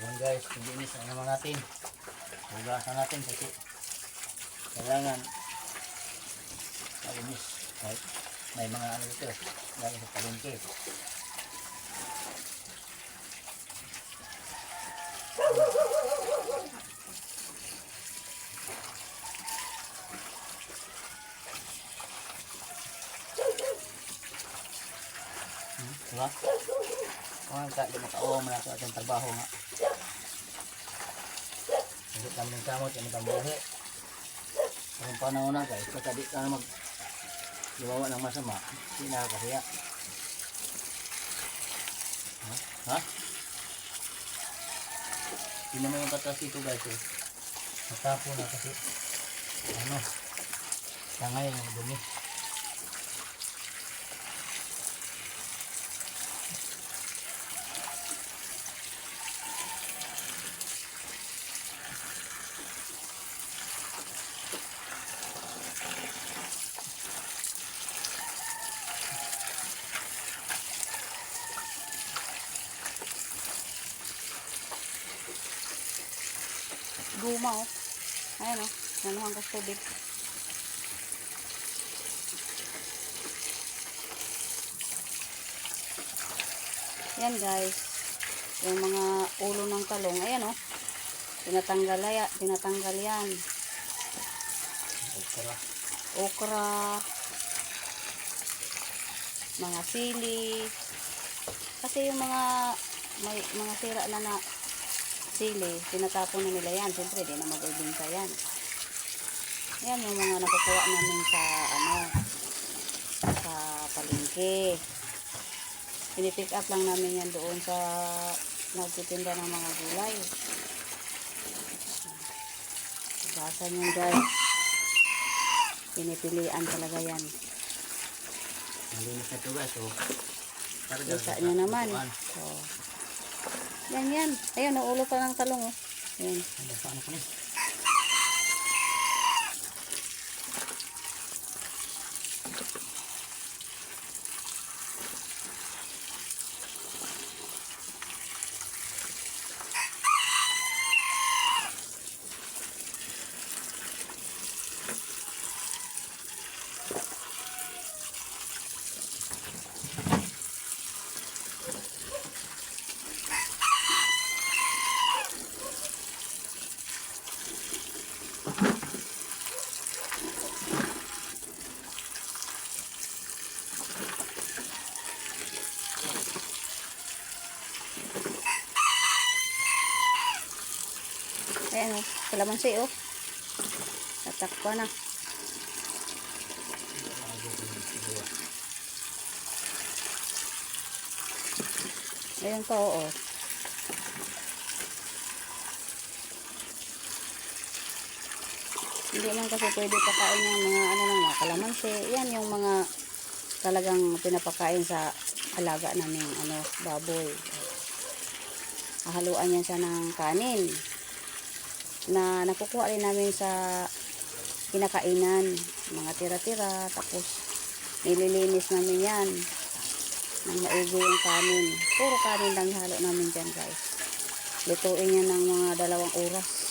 Yan guys, linis na naman natin. Hugasan natin kasi kailangan malinis. Kahit may mga ano dito, galing sa palengke. Diba? Kung di makauwa mo na ito ating trabaho nga. Hindi kami ng kamot, kami ng buhi. Kung panahon na guys, basta di ka na gawawa ng masama, hindi nakakahiya. Ha? Hindi naman yung patas dito guys eh. Natapo na kasi ano, tangay yung dumi. Guma oh. Ayan oh. Nanuhang kas tubig. Yan guys. Yung mga ulo ng talong. Ayan oh. Tinatanggal yan. Okra. Mga sili. Kasi yung may mga sira na sili, tinatapon na nila yan. Siyempre, di na mag-ibinta yan. Yan yung mga nakukuha namin sa sa palengke. Pinipick up lang namin yan doon sa nagtitinda ng mga gulay. Basan yan guys. Pinipilian talaga yan. Malinis na ito guys. So, kita nyo naman. So, yan. Ayun, ulo pa ng talong oh. Ayan. ano ko rin? Ayan oh, kalamansi oh. Tatakpa na. Ayan pa oh. Hindi man kasi pwede pakain yung mga mga kalamansi. Yan yung mga talagang pinapakain sa alaga namin baboy. Hahaluan yan siya ng kanin na nakukuha rin namin sa kinakainan, mga tira-tira, tapos nililinis namin yan ng maigi yung kanin. Puro kanin lang halo namin dyan guys. Lutuin yan ng mga 2 oras.